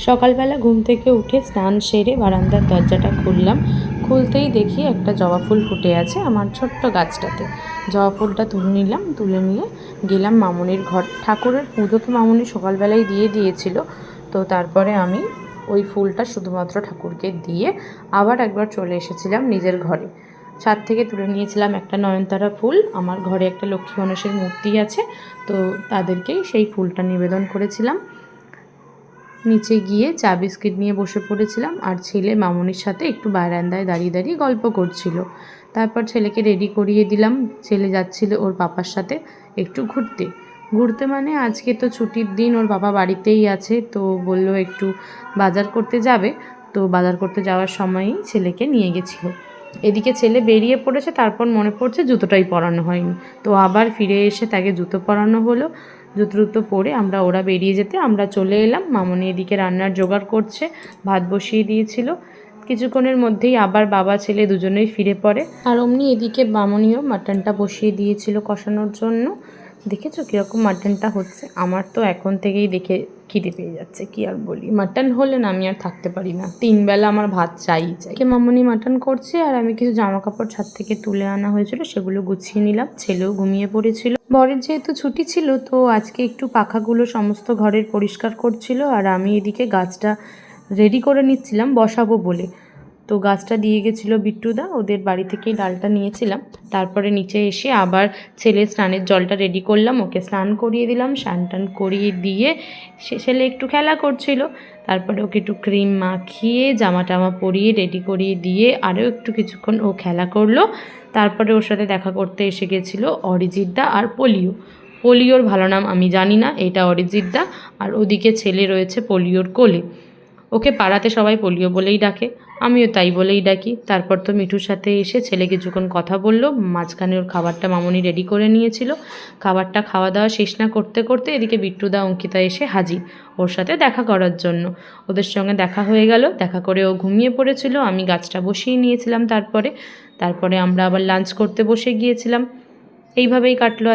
সকালবেলা ঘুম থেকে উঠে স্নান সেরে বারান্দার দরজাটা খুললাম। খুলতেই দেখি একটা জবা ফুল ফুটে আছে আমার ছোট্ট গাছটাতে। জবা ফুলটা তুলে নিলাম, তুলে নিয়ে গেলাম মামনির ঘর। ঠাকুরের পুজো তো মামনি সকালবেলায় দিয়ে দিয়েছিল, তো তারপরে আমি ওই ফুলটা শুধুমাত্র ঠাকুরকে দিয়ে আবার একবার চলে এসেছিলাম নিজের ঘরে। ছাদ থেকে তুলে নিয়েছিলাম একটা নয়নতারা ফুল। আমার ঘরে একটা লক্ষ্মী গণেশের মূর্তি আছে, তো তাদেরকেই সেই ফুলটা নিবেদন করেছিলাম। নিচে গিয়ে চা বিস্কিট নিয়ে বসে পড়েছিলাম, আর ছেলে মামনির সাথে একটু বারান্দায় দাঁড়িয়ে দাঁড়িয়ে গল্প করছিল। তারপর ছেলেকে রেডি করিয়ে দিলাম। ছেলে যাচ্ছিল ওর পাপার সাথে একটু ঘুরতে। ঘুরতে মানে আজকে তো ছুটির দিন, ওর বাবা বাড়িতেই আছে, তো বলল একটু বাজার করতে যাবে। তো বাজার করতে যাওয়ার সময়ই ছেলেকে নিয়ে গেছিলো। এদিকে ছেলে বেরিয়ে পড়েছে, তারপর মনে পড়ছে জুতোটাই পরানো হয়নি, তো আবার ফিরে এসে তাকে জুতো পরানো হলো। জুতো পরে ওরা বেরিয়ে যেতে আমরা চলে এলাম। মামনি এদিকে রান্নার জোগাড় করছে, ভাত বসিয়ে দিয়েছিল। কিছুক্ষণের মধ্যেই আবার বাবা ছেলে দুজনেই ফিরে পড়ে, আর অমনি এদিকে মামনিও মাটনটা বসিয়ে দিয়েছিল কষানোর জন্য। দেখেছো কীরকম মাটনটা হচ্ছে? আমার তো এখন থেকেই দেখে খিদে পেয়ে যাচ্ছে, কি আর বলি। মাটন হলে না আমি আর থাকতে পারি না, 3 বেলা আমার ভাত চাই। মামনি মাটন করছে, আর আমি কিছু জামা কাপড় ছাদ থেকে তুলে আনা হয়েছিল সেগুলো গুছিয়ে নিলাম। ছেলেও ঘুমিয়ে পড়েছিল। বরের যেহেতু ছুটি ছিল, তো আজকে একটু পাখাগুলো সমস্ত ঘরের পরিষ্কার করছিল, আর আমি এদিকে গাছটা রেডি করে নিচ্ছিলাম বসাবো বলে। তো গাছটা দিয়ে গেছিলো বিট্টুদা, ওদের বাড়ি থেকেই ডালটা নিয়েছিলাম। তারপরে নিচে এসে আবার ছেলের স্নানের জলটা রেডি করলাম, ওকে স্নান করিয়ে দিলাম। স্নান টান করিয়ে দিয়ে ছেলে একটু খেলা করছিল, তারপরে ওকে একটু ক্রিম মাখিয়ে জামা টামা পরিয়ে রেডি করিয়ে দিয়ে আরও একটু কিছুক্ষণ ও খেলা করলো। তারপরে ওর সাথে দেখা করতে এসে গেছিলো অরিজিৎদা আর পোলিওর ভালো নাম আমি জানি না, এটা অরিজিৎদা। আর ওদিকে ছেলে রয়েছে পোলিওর কোলে। ওকে পাড়াতে সবাই পোলিও বলেই ডাকে, আমিও তাই বলেই ডাকি। তারপর তো মিঠুর সাথে এসে ছেলে কিছুক্ষণ কথা বললো। মাঝখানে ওর খাবারটা মামনি রেডি করে নিয়েছিল। খাবারটা খাওয়া দাওয়া শেষ না করতে করতে এদিকে বিট্টুদা অঙ্কিতা এসে হাজির ওর সাথে দেখা করার জন্য। ওদের সঙ্গে দেখা হয়ে গেল। দেখা করে ও ঘুমিয়ে পড়েছিল, আমি গাছটা বসিয়ে নিয়েছিলাম। তারপরে আমরা আবার লাঞ্চ করতে বসে গিয়েছিলাম। এইভাবেই কাটলো।